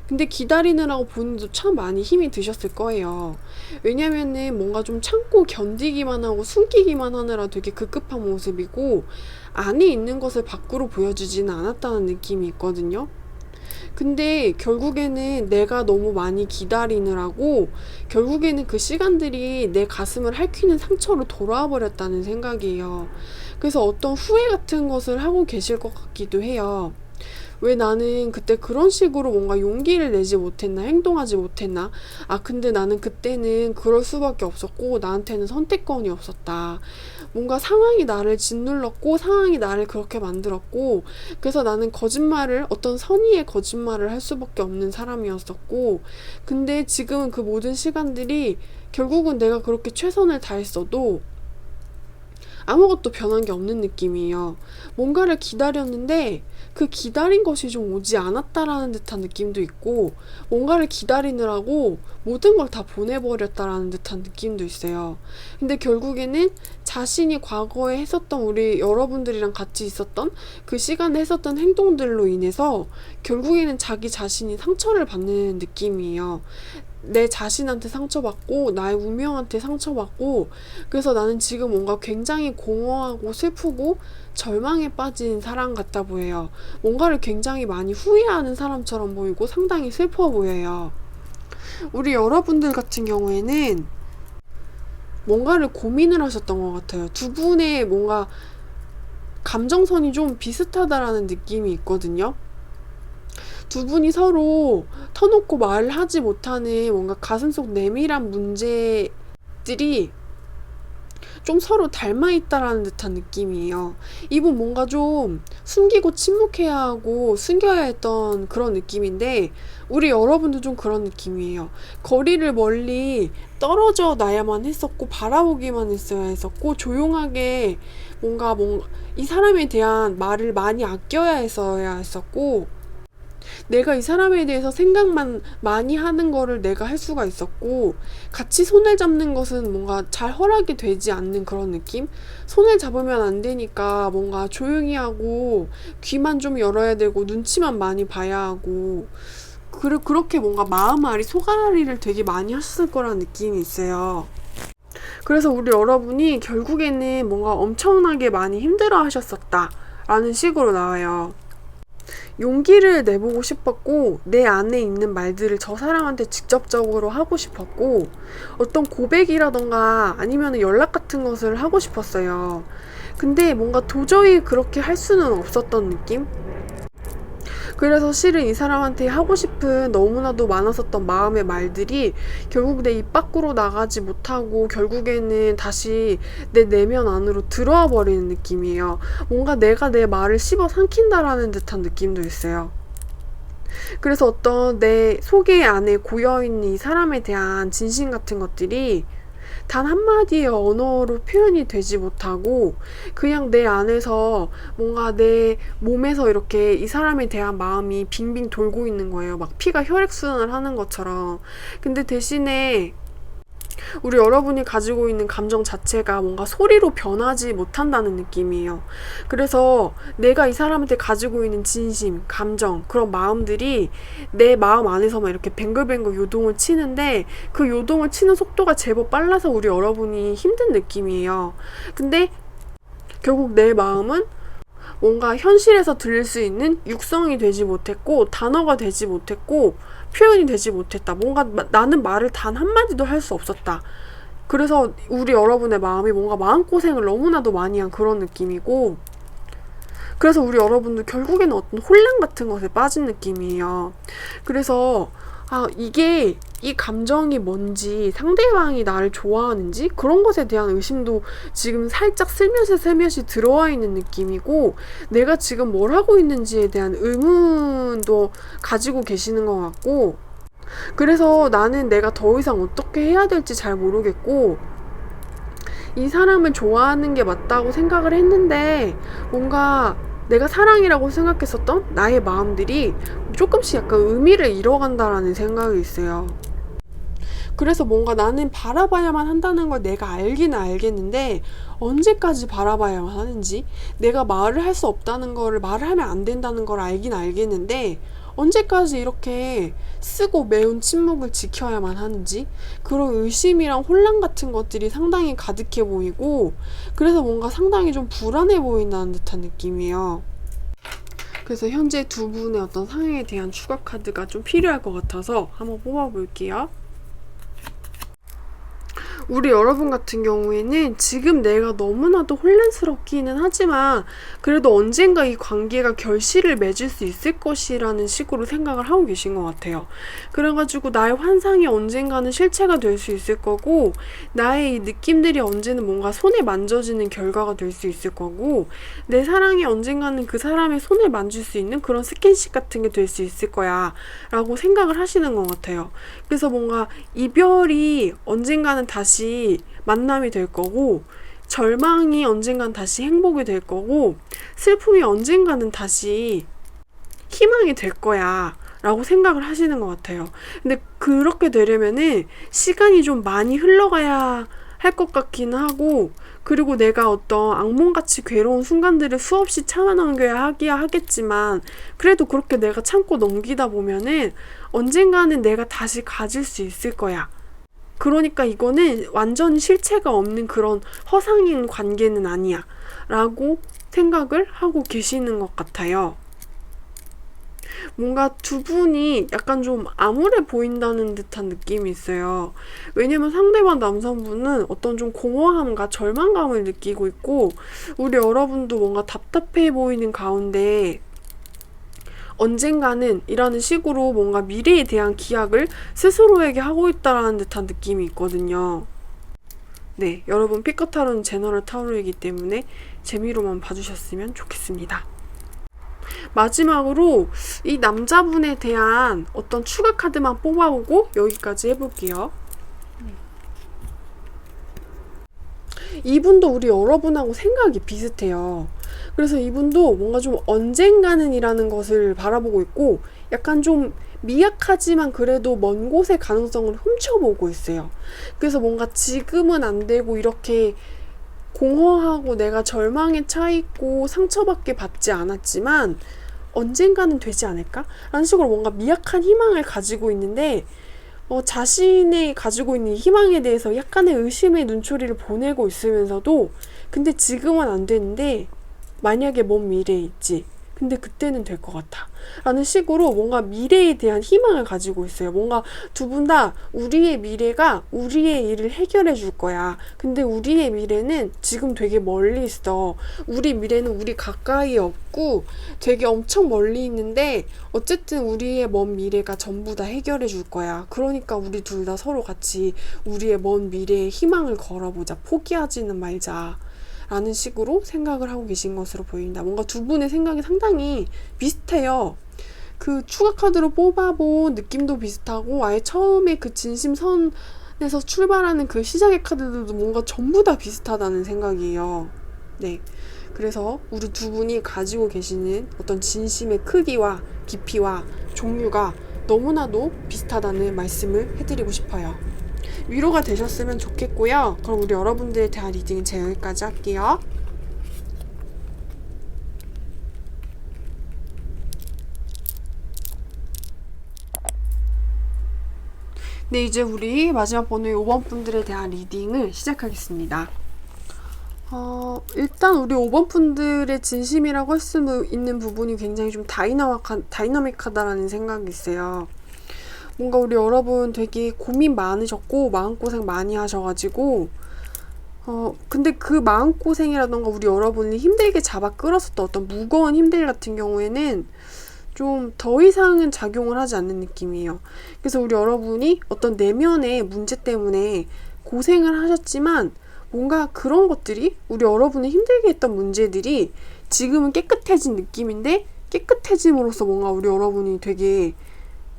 근데 기다리느라고 본인도 참 많이 힘이 드셨을 거예요. 왜냐면은 뭔가 좀 참고 견디기만 하고 숨기기만 하느라 되게 급급한 모습이고 안에 있는 것을 밖으로 보여주지는 않았다는 느낌이 있거든요. 근데 결국에는 내가 너무 많이 기다리느라고 결국에는 그 시간들이 내 가슴을 핥히는 상처로 돌아와 버렸다는 생각이에요. 그래서 어떤 후회 같은 것을 하고 계실 것 같기도 해요. 왜 나는 그때 그런 식으로 뭔가 용기를 내지 못했나, 행동하지 못했나? 근데 나는 그때는 그럴 수밖에 없었고, 나한테는 선택권이 없었다. 뭔가 상황이 나를 짓눌렀고, 상황이 나를 그렇게 만들었고, 그래서 나는 어떤 선의의 거짓말을 할 수밖에 없는 사람이었었고, 근데 지금은 그 모든 시간들이 결국은 내가 그렇게 최선을 다했어도, 아무것도 변한 게 없는 느낌이에요. 뭔가를 기다렸는데 그 기다린 것이 좀 오지 않았다라는 듯한 느낌도 있고 뭔가를 기다리느라고 모든 걸 다 보내버렸다라는 듯한 느낌도 있어요. 근데 결국에는 자신이 과거에 했었던 우리 여러분들이랑 같이 있었던 그 시간에 했었던 행동들로 인해서 결국에는 자기 자신이 상처를 받는 느낌이에요. 내 자신한테 상처받고 나의 운명한테 상처받고 그래서 나는 지금 뭔가 굉장히 공허하고 슬프고 절망에 빠진 사람 같아 보여요. 뭔가를 굉장히 많이 후회하는 사람처럼 보이고 상당히 슬퍼 보여요. 우리 여러분들 같은 경우에는 뭔가를 고민을 하셨던 것 같아요. 두 분의 뭔가 감정선이 좀 비슷하다라는 느낌이 있거든요. 두 분이 서로 터놓고 말을 하지 못하는 뭔가 가슴속 내밀한 문제들이 좀 서로 닮아있다라는 듯한 느낌이에요. 이분 뭔가 좀 숨기고 침묵해야 하고 숨겨야 했던 그런 느낌인데 우리 여러분도 좀 그런 느낌이에요. 거리를 멀리 떨어져 놔야만 했었고 바라보기만 했어야 했었고 조용하게 뭔가 이 사람에 대한 말을 많이 아껴야 했었고 내가 이 사람에 대해서 생각만 많이 하는 거를 내가 할 수가 있었고 같이 손을 잡는 것은 뭔가 잘 허락이 되지 않는 그런 느낌? 손을 잡으면 안 되니까 뭔가 조용히 하고 귀만 좀 열어야 되고 눈치만 많이 봐야 하고 그렇게 뭔가 마음앓이 속앓이를 되게 많이 하셨을 거라는 느낌이 있어요. 그래서 우리 여러분이 결국에는 뭔가 엄청나게 많이 힘들어 하셨었다 라는 식으로 나와요. 용기를 내보고 싶었고 내 안에 있는 말들을 저 사람한테 직접적으로 하고 싶었고 어떤 고백이라던가 아니면 연락 같은 것을 하고 싶었어요. 근데 뭔가 도저히 그렇게 할 수는 없었던 느낌? 그래서 실은 이 사람한테 하고 싶은 너무나도 많았었던 마음의 말들이 결국 내 입 밖으로 나가지 못하고 결국에는 다시 내 내면 안으로 들어와 버리는 느낌이에요. 뭔가 내가 내 말을 씹어 삼킨다라는 듯한 느낌도 있어요. 그래서 어떤 내 속에 안에 고여있는 이 사람에 대한 진심 같은 것들이 단 한마디의 언어로 표현이 되지 못하고 그냥 내 안에서 뭔가 내 몸에서 이렇게 이 사람에 대한 마음이 빙빙 돌고 있는 거예요. 막 피가 혈액순환을 하는 것처럼. 근데 대신에 우리 여러분이 가지고 있는 감정 자체가 뭔가 소리로 변하지 못한다는 느낌이에요. 그래서 내가 이 사람한테 가지고 있는 진심, 감정, 그런 마음들이 내 마음 안에서만 이렇게 뱅글뱅글 요동을 치는데 그 요동을 치는 속도가 제법 빨라서 우리 여러분이 힘든 느낌이에요. 근데 결국 내 마음은 뭔가 현실에서 들릴 수 있는 육성이 되지 못했고 단어가 되지 못했고 표현이 되지 못했다. 뭔가 나는 말을 단 한마디도 할 수 없었다. 그래서 우리 여러분의 마음이 뭔가 마음고생을 너무나도 많이 한 그런 느낌이고 그래서 우리 여러분도 결국에는 어떤 혼란 같은 것에 빠진 느낌이에요. 그래서 이게 이 감정이 뭔지 상대방이 나를 좋아하는지 그런 것에 대한 의심도 지금 살짝 슬며시 들어와 있는 느낌이고 내가 지금 뭘 하고 있는지에 대한 의문도 가지고 계시는 것 같고 그래서 나는 내가 더 이상 어떻게 해야 될지 잘 모르겠고 이 사람을 좋아하는 게 맞다고 생각을 했는데 뭔가 내가 사랑이라고 생각했었던 나의 마음들이 조금씩 약간 의미를 잃어간다라는 생각이 있어요. 그래서 뭔가 나는 바라봐야만 한다는 걸 내가 알기는 알겠는데 언제까지 바라봐야만 하는지 내가 말을 할 수 없다는 거를 말을 하면 안 된다는 걸 알긴 알겠는데 언제까지 이렇게 쓰고 매운 침묵을 지켜야만 하는지 그런 의심이랑 혼란 같은 것들이 상당히 가득해 보이고 그래서 뭔가 상당히 좀 불안해 보인다는 듯한 느낌이에요. 그래서 현재 두 분의 어떤 상황에 대한 추가 카드가 좀 필요할 것 같아서 한번 뽑아볼게요. 우리 여러분 같은 경우에는 지금 내가 너무나도 혼란스럽기는 하지만 그래도 언젠가 이 관계가 결실을 맺을 수 있을 것이라는 식으로 생각을 하고 계신 것 같아요. 그래가지고 나의 환상이 언젠가는 실체가 될 수 있을 거고 나의 이 느낌들이 언제는 뭔가 손에 만져지는 결과가 될 수 있을 거고 내 사랑이 언젠가는 그 사람의 손을 만질 수 있는 그런 스킨십 같은 게 될 수 있을 거야 라고 생각을 하시는 것 같아요. 그래서 뭔가 이별이 언젠가는 다시 만남이 될 거고 절망이 언젠간 다시 행복이 될 거고 슬픔이 언젠가는 다시 희망이 될 거야 라고 생각을 하시는 것 같아요. 근데 그렇게 되려면은 시간이 좀 많이 흘러가야 할 것 같긴 하고 그리고 내가 어떤 악몽같이 괴로운 순간들을 수없이 참아 넘겨야 하겠지만 그래도 그렇게 내가 참고 넘기다 보면은 언젠가는 내가 다시 가질 수 있을 거야. 그러니까 이거는 완전히 실체가 없는 그런 허상인 관계는 아니야 라고 생각을 하고 계시는 것 같아요. 뭔가 두 분이 약간 좀 암울해 보인다는 듯한 느낌이 있어요. 왜냐면 상대방 남성분은 어떤 좀 공허함과 절망감을 느끼고 있고 우리 여러분도 뭔가 답답해 보이는 가운데 언젠가는 이라는 식으로 뭔가 미래에 대한 기약을 스스로에게 하고 있다라는 듯한 느낌이 있거든요. 네, 여러분 피커타로는 제너럴 타로이기 때문에 재미로만 봐주셨으면 좋겠습니다. 마지막으로 이 남자분에 대한 어떤 추가 카드만 뽑아보고 여기까지 해볼게요. 이분도 우리 여러분하고 생각이 비슷해요. 그래서 이분도 뭔가 좀 언젠가는 이라는 것을 바라보고 있고 약간 좀 미약하지만 그래도 먼 곳의 가능성을 훔쳐보고 있어요. 그래서 뭔가 지금은 안 되고 이렇게 공허하고 내가 절망에 차 있고 상처밖에 받지 않았지만 언젠가는 되지 않을까? 라는 식으로 뭔가 미약한 희망을 가지고 있는데 자신이 가지고 있는 희망에 대해서 약간의 의심의 눈초리를 보내고 있으면서도 근데 지금은 안 되는데 만약에 먼 미래에 있지. 근데 그때는 될 것 같아. 라는 식으로 뭔가 미래에 대한 희망을 가지고 있어요. 뭔가 두 분 다 우리의 미래가 우리의 일을 해결해 줄 거야. 근데 우리의 미래는 지금 되게 멀리 있어. 우리 미래는 우리 가까이 없고 되게 엄청 멀리 있는데 어쨌든 우리의 먼 미래가 전부 다 해결해 줄 거야. 그러니까 우리 둘 다 서로 같이 우리의 먼 미래에 희망을 걸어보자. 포기하지는 말자. 라는 식으로 생각을 하고 계신 것으로 보입니다. 뭔가 두 분의 생각이 상당히 비슷해요. 그 추가 카드로 뽑아본 느낌도 비슷하고 아예 처음에 그 진심선에서 출발하는 그 시작의 카드들도 뭔가 전부 다 비슷하다는 생각이에요. 네. 그래서 우리 두 분이 가지고 계시는 어떤 진심의 크기와 깊이와 종류가 너무나도 비슷하다는 말씀을 해드리고 싶어요. 위로가 되셨으면 좋겠고요. 그럼 우리 여러분들에 대한 리딩은 제가 여기까지 할게요. 네, 이제 우리 마지막 번호의 5번 분들에 대한 리딩을 시작하겠습니다. 일단 우리 5번 분들의 진심이라고 할 수 있는 부분이 굉장히 좀 다이나믹하다라는 생각이 있어요. 뭔가 우리 여러분 되게 고민 많으셨고 마음고생 많이 하셔가지고 근데 그 마음고생이라던가 우리 여러분이 힘들게 잡아 끌었었던 어떤 무거운 힘들 같은 경우에는 좀 더 이상은 작용을 하지 않는 느낌이에요. 그래서 우리 여러분이 어떤 내면의 문제 때문에 고생을 하셨지만 뭔가 그런 것들이 우리 여러분이 힘들게 했던 문제들이 지금은 깨끗해진 느낌인데 깨끗해짐으로써 뭔가 우리 여러분이 되게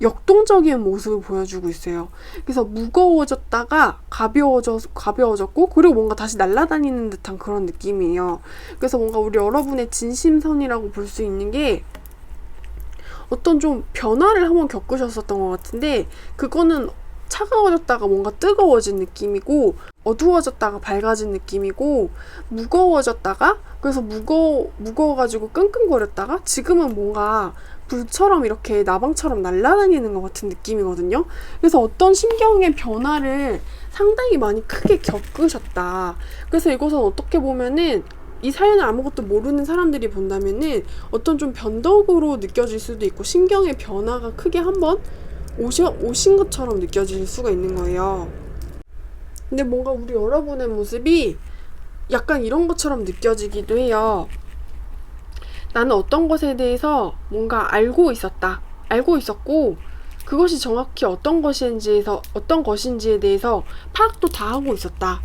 역동적인 모습을 보여주고 있어요. 그래서 무거워졌다가 가벼워졌고 그리고 뭔가 다시 날아다니는 듯한 그런 느낌이에요. 그래서 뭔가 우리 여러분의 진심선이라고 볼 수 있는 게 어떤 좀 변화를 한번 겪으셨었던 것 같은데 그거는 차가워졌다가 뭔가 뜨거워진 느낌이고 어두워졌다가 밝아진 느낌이고 무거워졌다가 그래서 무거워가지고 끙끙거렸다가 지금은 뭔가 불처럼 이렇게 나방처럼 날아다니는 것 같은 느낌이거든요. 그래서 어떤 심경의 변화를 상당히 많이 크게 겪으셨다. 그래서 이것은 어떻게 보면은 이 사연을 아무것도 모르는 사람들이 본다면은 어떤 좀 변덕으로 느껴질 수도 있고 심경의 변화가 크게 한번 오신 것처럼 느껴질 수가 있는 거예요. 근데 뭔가 우리 여러분의 모습이 약간 이런 것처럼 느껴지기도 해요. 나는 어떤 것에 대해서 뭔가 알고 있었고 그것이 정확히 어떤 것인지에 대해서 파악도 다 하고 있었다.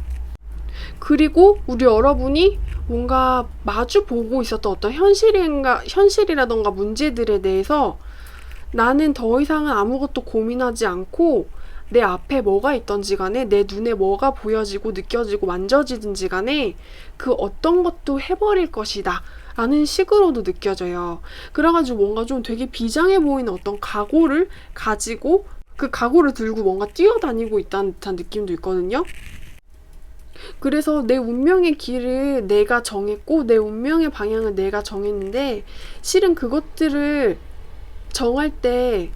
그리고 우리 여러분이 뭔가 마주 보고 있었던 어떤 현실이라던가 문제들에 대해서 나는 더 이상은 아무것도 고민하지 않고 내 앞에 뭐가 있던지 간에 내 눈에 뭐가 보여지고 느껴지고 만져지든지 간에 그 어떤 것도 해버릴 것이다 라는 식으로도 느껴져요. 그래가지고 뭔가 좀 되게 비장해 보이는 어떤 각오를 가지고 그 각오를 들고 뭔가 뛰어다니고 있다는 듯한 느낌도 있거든요. 그래서 내 운명의 길을 내가 정했고 내 운명의 방향을 내가 정했는데 실은 그것들을 정할 때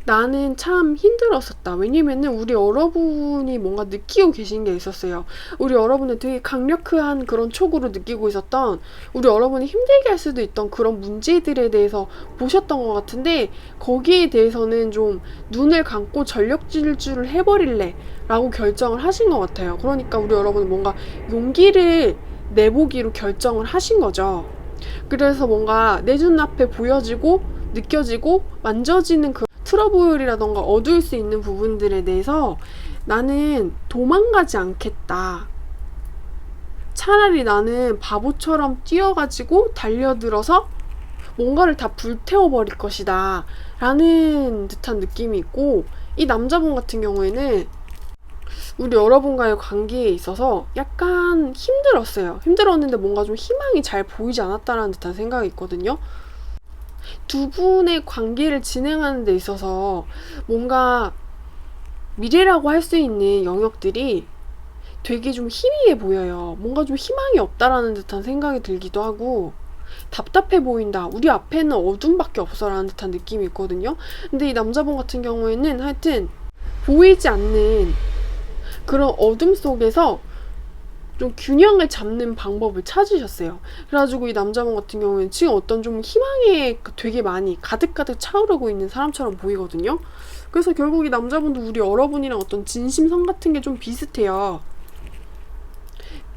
나는 참 힘들었었다. 왜냐면은 우리 여러분이 뭔가 느끼고 계신 게 있었어요. 우리 여러분은 되게 강력한 그런 촉으로 느끼고 있었던 우리 여러분이 힘들게 할 수도 있던 그런 문제들에 대해서 보셨던 것 같은데 거기에 대해서는 좀 눈을 감고 전력 질주를 해버릴래 라고 결정을 하신 것 같아요. 그러니까 우리 여러분은 뭔가 용기를 내보기로 결정을 하신 거죠. 그래서 뭔가 내 눈앞에 보여지고 느껴지고 만져지는 그 트러블이라던가 어두울 수 있는 부분들에 대해서 나는 도망가지 않겠다. 차라리 나는 바보처럼 뛰어가지고 달려들어서 뭔가를 다 불태워버릴 것이다 라는 듯한 느낌이 있고 이 남자분 같은 경우에는 우리 여러분과의 관계에 있어서 약간 힘들었는데 뭔가 좀 희망이 잘 보이지 않았다라는 듯한 생각이 있거든요. 두 분의 관계를 진행하는 데 있어서 뭔가 미래라고 할 수 있는 영역들이 되게 좀 희미해 보여요. 뭔가 좀 희망이 없다라는 듯한 생각이 들기도 하고 답답해 보인다. 우리 앞에는 어둠밖에 없어라는 듯한 느낌이 있거든요. 근데 이 남자분 같은 경우에는 하여튼 보이지 않는 그런 어둠 속에서 좀 균형을 잡는 방법을 찾으셨어요. 그래가지고 이 남자분 같은 경우에는 지금 어떤 좀 희망에 되게 많이 가득가득 차오르고 있는 사람처럼 보이거든요. 그래서 결국 이 남자분도 우리 여러분이랑 어떤 진심성 같은 게 좀 비슷해요.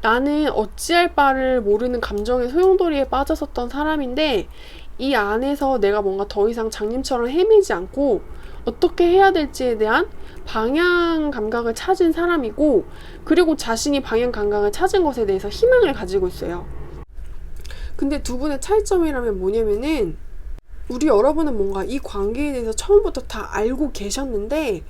나는 어찌할 바를 모르는 감정의 소용돌이에 빠졌었던 사람인데 이 안에서 내가 뭔가 더 이상 장님처럼 헤매지 않고 어떻게 해야 될지에 대한 방향 감각을 찾은 사람이고, 그리고 자신이 방향 감각을 찾은 것에 대해서 희망을 가지고 있어요. 근데 두 분의 차이점이라면 뭐냐면은, 우리 여러분은 뭔가 이 관계에 대해서 처음부터 다 알고 계셨는데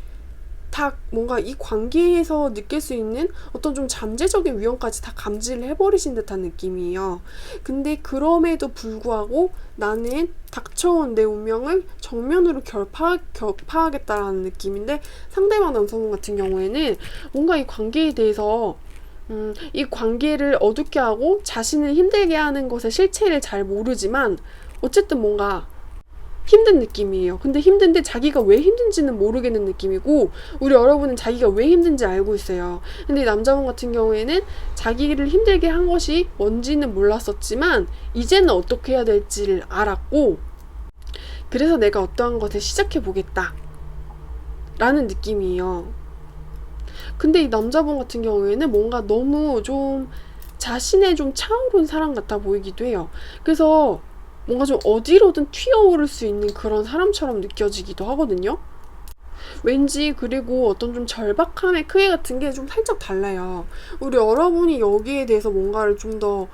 다 뭔가 이 관계에서 느낄 수 있는 어떤 좀 잠재적인 위험까지 다 감지를 해버리신 듯한 느낌이에요. 근데 그럼에도 불구하고 나는 닥쳐온 내 운명을 정면으로 격파하겠다라는 느낌인데, 상대방 남성분 같은 경우에는 뭔가 이 관계에 대해서 이 관계를 어둡게 하고 자신을 힘들게 하는 것의 실체를 잘 모르지만 어쨌든 뭔가 힘든 느낌이에요. 근데 힘든데 자기가 왜 힘든지는 모르겠는 느낌이고, 우리 여러분은 자기가 왜 힘든지 알고 있어요. 근데 이 남자분 같은 경우에는 자기를 힘들게 한 것이 뭔지는 몰랐었지만 이제는 어떻게 해야 될지를 알았고, 그래서 내가 어떠한 것을 시작해보겠다 라는 느낌이에요. 근데 이 남자분 같은 경우에는 뭔가 너무 좀 자신의 좀 차오른 사람 같아 보이기도 해요. 그래서 뭔가 좀 어디로든 튀어오를 수 있는 그런 사람처럼 느껴지기도 하거든요. 왠지 그리고 어떤 좀 절박함의 크기 같은 게 좀 살짝 달라요. 우리 여러분이 여기에 대해서 뭔가를 좀 더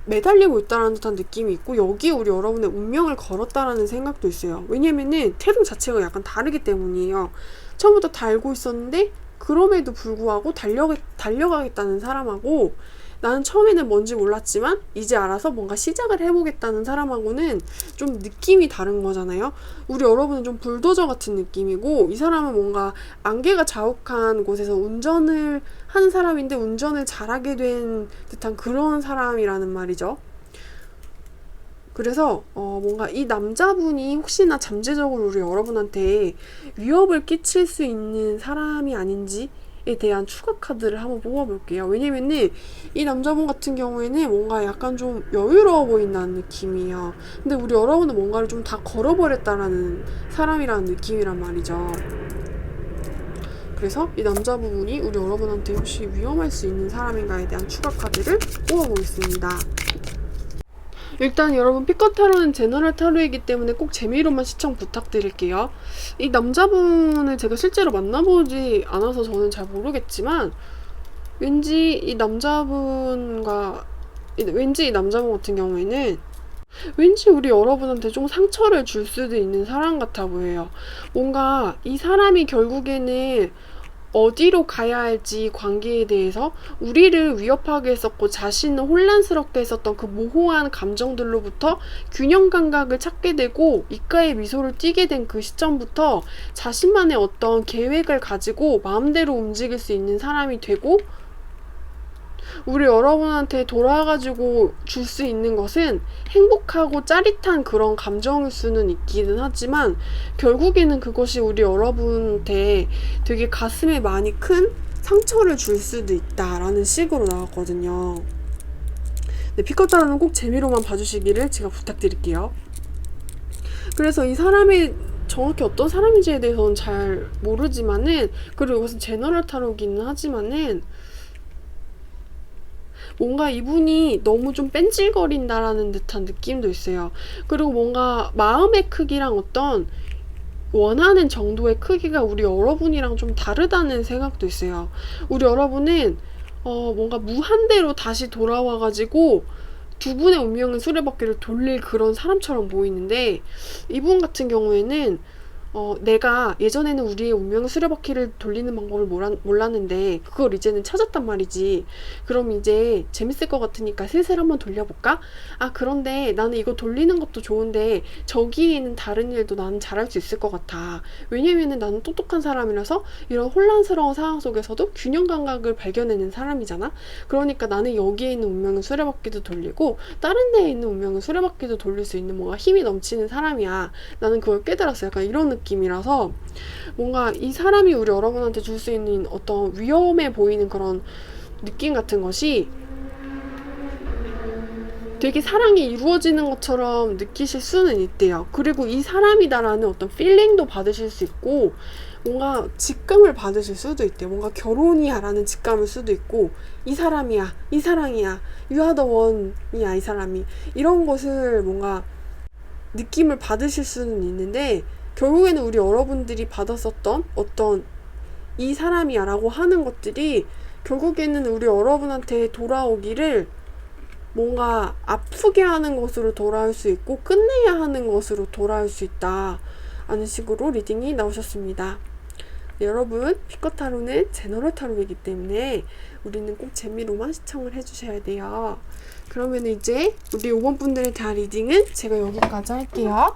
매달리고 있다는 듯한 느낌이 있고, 여기에 우리 여러분의 운명을 걸었다라는 생각도 있어요. 왜냐면은 태도 자체가 약간 다르기 때문이에요. 처음부터 다 알고 있었는데 그럼에도 불구하고 달려가겠다는 사람하고, 나는 처음에는 뭔지 몰랐지만 이제 알아서 뭔가 시작을 해보겠다는 사람하고는 좀 느낌이 다른 거잖아요. 우리 여러분은 좀 불도저 같은 느낌이고, 이 사람은 뭔가 안개가 자욱한 곳에서 운전을 하는 사람인데 운전을 잘하게 된 듯한 그런 사람이라는 말이죠. 그래서 뭔가 이 남자분이 혹시나 잠재적으로 우리 여러분한테 위협을 끼칠 수 있는 사람이 아닌지 에 대한 추가 카드를 한번 뽑아볼게요. 왜냐면은 이 남자분 같은 경우에는 뭔가 약간 좀 여유로워 보인다는 느낌이에요. 근데 우리 여러분은 뭔가를 좀 다 걸어버렸다라는 사람이라는 느낌이란 말이죠. 그래서 이 남자분이 우리 여러분한테 혹시 위험할 수 있는 사람인가에 대한 추가 카드를 뽑아보겠습니다. 일단 여러분, 피커 타로는 제너럴 타로이기 때문에 꼭 재미로만 시청 부탁드릴게요. 이 남자분을 제가 실제로 만나보지 않아서 저는 잘 모르겠지만 왠지 이 남자분 같은 경우에는 왠지 우리 여러분한테 좀 상처를 줄 수도 있는 사람 같아 보여요. 뭔가 이 사람이 결국에는 어디로 가야 할지 관계에 대해서 우리를 위협하게 했었고 자신을 혼란스럽게 했었던 그 모호한 감정들로부터 균형 감각을 찾게 되고 입가에 미소를 띠게 된 그 시점부터 자신만의 어떤 계획을 가지고 마음대로 움직일 수 있는 사람이 되고, 우리 여러분한테 돌아가지고 줄 수 있는 것은 행복하고 짜릿한 그런 감정일 수는 있기는 하지만 결국에는 그것이 우리 여러분한테 되게 가슴에 많이 큰 상처를 줄 수도 있다라는 식으로 나왔거든요. 네, 피커타로는 꼭 재미로만 봐주시기를 제가 부탁드릴게요. 그래서 이 사람이 정확히 어떤 사람인지에 대해서는 잘 모르지만은, 그리고 이것은 제너럴 타로기는 하지만은 뭔가 이분이 너무 좀 뺀질거린다라는 듯한 느낌도 있어요. 그리고 뭔가 마음의 크기랑 어떤 원하는 정도의 크기가 우리 여러분이랑 좀 다르다는 생각도 있어요. 우리 여러분은 뭔가 무한대로 다시 돌아와가지고 두 분의 운명의 수레바퀴를 돌릴 그런 사람처럼 보이는데, 이분 같은 경우에는 내가 예전에는 우리의 운명의 수레바퀴를 돌리는 방법을 몰랐는데 그걸 이제는 찾았단 말이지. 그럼 이제 재밌을 것 같으니까 슬슬 한번 돌려볼까? 아, 그런데 나는 이거 돌리는 것도 좋은데 저기에 있는 다른 일도 나는 잘할 수 있을 것 같아. 왜냐면은 나는 똑똑한 사람이라서 이런 혼란스러운 상황 속에서도 균형 감각을 발견해낸 사람이잖아. 그러니까 나는 여기에 있는 운명의 수레바퀴도 돌리고 다른 데에 있는 운명의 수레바퀴도 돌릴 수 있는 뭔가 힘이 넘치는 사람이야. 나는 그걸 깨달았어. 약간 이런 느낌이라서 뭔가 이 사람이 우리 여러분한테 줄 수 있는 어떤 위험해 보이는 그런 느낌 같은 것이 되게 사랑이 이루어지는 것처럼 느끼실 수는 있대요. 그리고 이 사람이다라는 어떤 필링도 받으실 수 있고, 뭔가 직감을 받으실 수도 있대요. 뭔가 결혼이야 라는 직감일 수도 있고, 이 사람이야, 이 사랑이야, you are the one이야, 이 사람이, 이런 것을 뭔가 느낌을 받으실 수는 있는데, 결국에는 우리 여러분들이 받았었던 어떤 이 사람이야 라고 하는 것들이 결국에는 우리 여러분한테 돌아오기를 뭔가 아프게 하는 것으로 돌아올 수 있고 끝내야 하는 것으로 돌아올 수 있다 하는 식으로 리딩이 나오셨습니다. 네, 여러분, 피커 타로는 제너럴 타로이기 때문에 우리는 꼭 재미로만 시청을 해주셔야 돼요. 그러면 이제 우리 5번 분들에 대한 리딩은 제가 여기까지 할게요.